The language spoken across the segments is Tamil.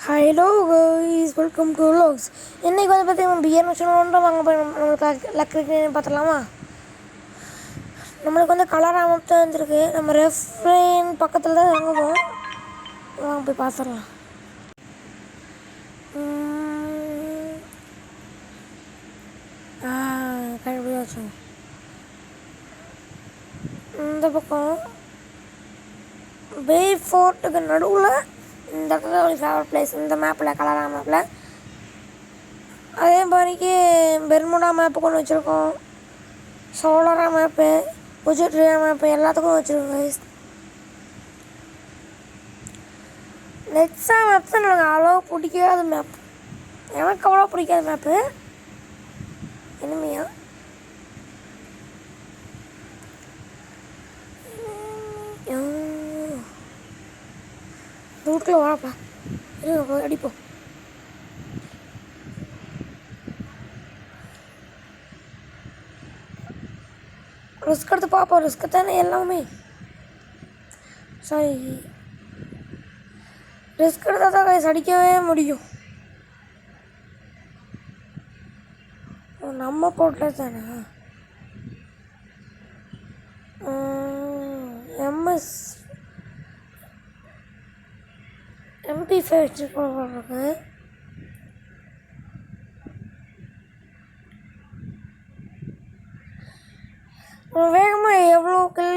Hello guys, welcome to vlogs. இன்றைக்கி வந்து பார்த்தீங்கன்னா பியர் மிஷினோட வாங்க போய் நம்மளுக்கு லக்கு பார்த்துலாமா. நம்மளுக்கு வந்து கலர் அமைப்பு தான் வந்துருக்கு. நம்ம ரெஃப்ரைன் பக்கத்தில் தான் வாங்குவோம். வாங்க போய் பார்த்துடலாம். கண்டுபிடிச்சாச்சு. இந்த பக்கம் பே ஃபோர்ட்டுக்கு நடுவில் இந்த இடத்துல ஒரு ஃபேவரட் பிளேஸ். இந்த மேப்பில் கலரா மேப்பில் அதே மாதிரிக்கு பெர்முடா மேப்பு கொண்டு வச்சுருக்கோம். சோலரா மேப்பு, புஜட்ரியா மேப்பு எல்லாத்துக்கும் வச்சுருக்கோம் கைஸ். நெக்ஸா மேப் தான் எனக்கு அவ்வளோ பிடிக்காத மேப். எனக்கு அவ்வளோ பிடிக்காத மேப்பு இனிமையா. ரூட்டில் வாப்பா, இருங்க அடிப்போம். ரிஸ்க் எடுத்து பார்ப்போம். ரிஸ்க்கு தானே எல்லாமே. சாரி, ரிஸ்க் எடுத்தால் தான் கைஸ் அடிக்கவே முடியும். நம்ம போட்டது தானே. MP5 வச்சுருக்கு. வேகமாக எவ்வளோ கில்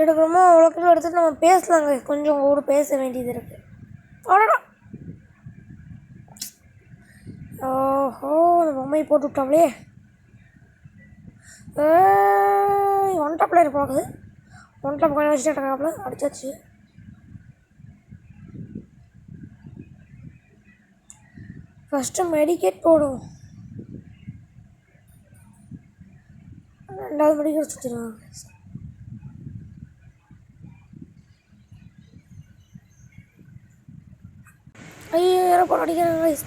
எடுக்கிறோமோ அவ்வளோ கில் எடுத்துகிட்டு நம்ம பேசலாங்க. கொஞ்சம் கூட பேச வேண்டியது இருக்குது. அவ்வளோடா. ஓஹோ, அந்த பொம்மையை போட்டு விட்டாங்களே. ஒன் டாப்பில் இருப்பாங்க. ஒன் டாப் கொஞ்சம் வச்சுட்டு அடிச்சாச்சு. ஃபஸ்ட்டு மெடிக்கேட் போடுவோம். ரெண்டாவது மெடிக்கேட் சுற்றிடுவாங்க. ஐயோ, ஏரோப்ளேன் அடிக்கிறாங்க கைஸ்.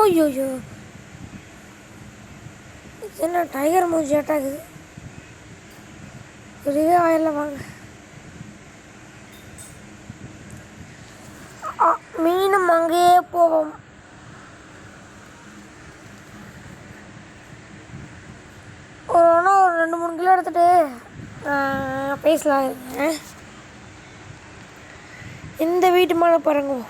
ஐயோ, என்ன டைகர் மூஞ்சி அட்டாக்குது. இதுவே ஆயிடலாம் வாங்க. மீனும் அங்கேயே போவோம். ஒரு 2-3 கிலோ எடுத்துகிட்டு பேசலாம். இந்த வீட்டு மேலே பாருங்க.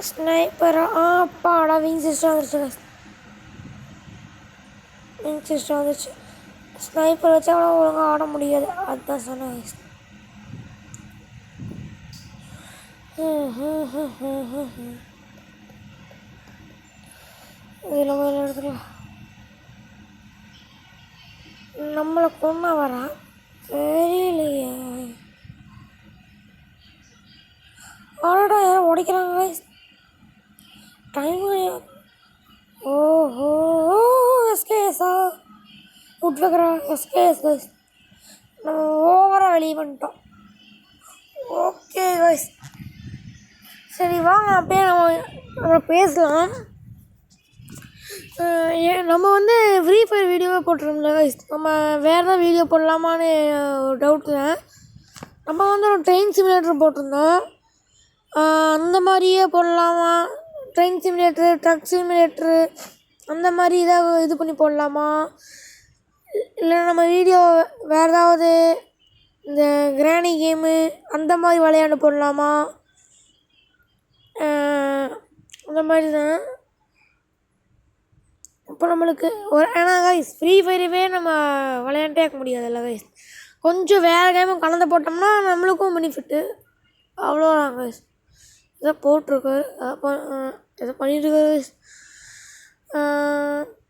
ஸ்னைப்பர் அப்பாடா, விங் சிஸ்டம் வந்துருச்சு. விங் சிஸ்டம் வந்துச்சு. ஸ்னைப்பர் வச்சு அவ்வளோ ஒழுங்காக ஆட முடியாது. அதுதான் சொன்னேன். இதில் முதல்ல எடுத்துக்கலாம். நம்மளை கொண்டா வரா தெரியலையே. ஆடா, யாரும் உடைக்கிறாங்க டைம். ஓஹோ, எஸ்கேஸா உட்வக்கிறா. எஸ்கேஸ் கைஸ், நம்ம ஓவராக வெளியே பண்ணிட்டோம். ஓகே கைஸ், சரி வாங்க அப்படியே நம்ம பேசலாம். நம்ம வந்து ஃப்ரீ ஃபயர் வீடியோவே போட்டுருந்தோம்ல கைஸ். நம்ம வேறு ஏதாவது வீடியோ போடலாமான்னு ஒரு டவுட்டு. நம்ம வந்து ஒரு ட்ரெயின் சிமுலேட்டர் போட்டிருந்தோம். அந்த மாதிரியே போடலாமா? ட்ரெயின் சிமுலேட்ரு, ட்ரக் சிமுலேட்ரு அந்த மாதிரி இதாக இது பண்ணி போடலாமா? இல்லை நம்ம வீடியோ வேறு ஏதாவது இந்த கிராணி கேமு அந்த மாதிரி விளையாண்டு போடலாமா? அந்த மாதிரி தான். இப்போ நம்மளுக்கு ஏன்னா கைஸ் ஃப்ரீ ஃபயரவே நம்ம விளையாண்டே இருக்க முடியாதுல்ல கைஸ். கொஞ்சம் வேறு கேமும் கலந்து போட்டோம்னா நம்மளுக்கும் பெனிஃபிட்டு. அவ்வளோதான் கைஸ். இதை போட்டிருக்கு, இதை பண்ணிட்டுருக்காரு கைஸ்.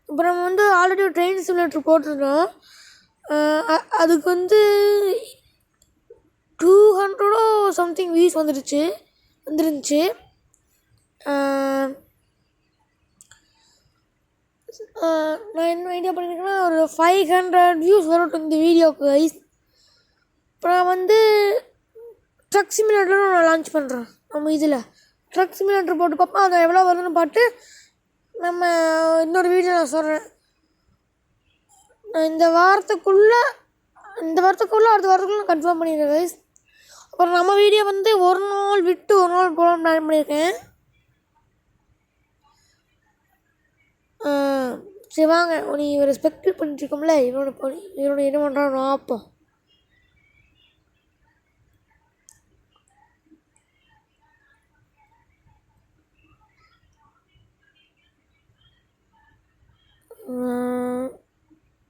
இப்போ நம்ம வந்து ஆல்ரெடி ட்ரெயின் சிமுலேட்டர் போட்டிருந்தோம். அதுக்கு வந்து 200 சம்திங் வியூஸ் வந்துருந்துச்சு. நான் என்ன ஐடியா பண்ணியிருக்கேன்னா ஒரு 500 வியூஸ் வரட்டும் இந்த வீடியோவுக்கு கைஸ். இப்போ நான் வந்து ட்ரக் சிமுலேட்டரும் நான் லான்ச் பண்ணுறேன். நம்ம இதில் ட்ரக் சிமுலேட்டர் போட்டு பார்ப்போம், அது எவ்வளோ வருதுன்னு பார்த்து நம்ம இன்னொரு வீடியோ நான் சொல்கிறேன். நான் இந்த வாரத்துக்குள்ளே அடுத்த வாரத்துக்குள்ளே நான் கன்ஃபார்ம் பண்ணிடுறேன் கைஸ். அப்புறம் நம்ம வீடியோ வந்து ஒரு நாள் விட்டு ஒரு நாள் போகலாம் பிளான் பண்ணியிருக்கேன். சரி வாங்க, நீ இவரை ரெஸ்பெக்ட் பண்ணிட்டுருக்கோம்ல, இவனோட என்ன பண்ணுறான் பார்ப்போம்.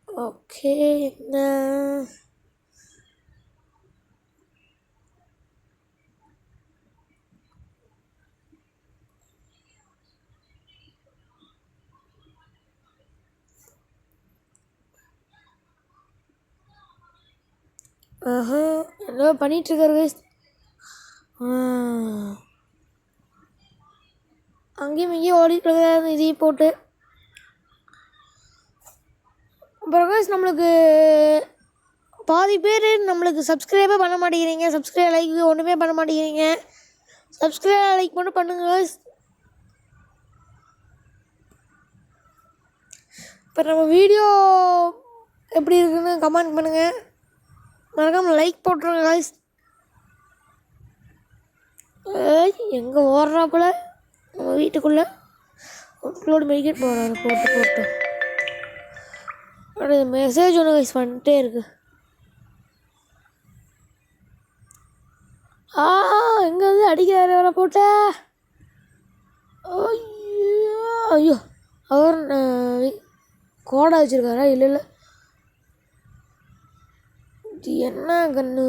ஓகே, என்ன என்ன பண்ணிகிட்ருக்காரு கைஸ். அங்கேயும் இங்கேயும் ஓடிட்டு இதையும் போட்டு. அப்புறம் கைஸ் நம்மளுக்கு பாதி பேர் நம்மளுக்கு சப்ஸ்கிரைபே பண்ண மாட்டேங்கிறீங்க, சப்ஸ்கிரைப் லைக் ஒன்றுமே பண்ண மாட்டேங்கிறீங்க. சப்ஸ்கிரைப் லைக் மட்டும் பண்ணுங்க கைஸ். இப்போ நம்ம வீடியோ எப்படி இருக்குன்னு கமெண்ட் பண்ணுங்கள், மறக்காமல் லைக் போட்டுருங்க கைஸ். எங்கே ஓடுறாப்புல நம்ம வீட்டுக்குள்ளே அப்லோடு மெடிக்கேட் போகிறாரு. போட்டு ஆனால் மெசேஜ் ஒன்று கைஸ் வந்துட்டே இருக்கு. எங்கே வந்து அடிக்கிறாரு அவரை போட்ட. ஐயோ, அவர் கோடை வச்சுருக்காரா? இல்லை இது என்ன கன்று?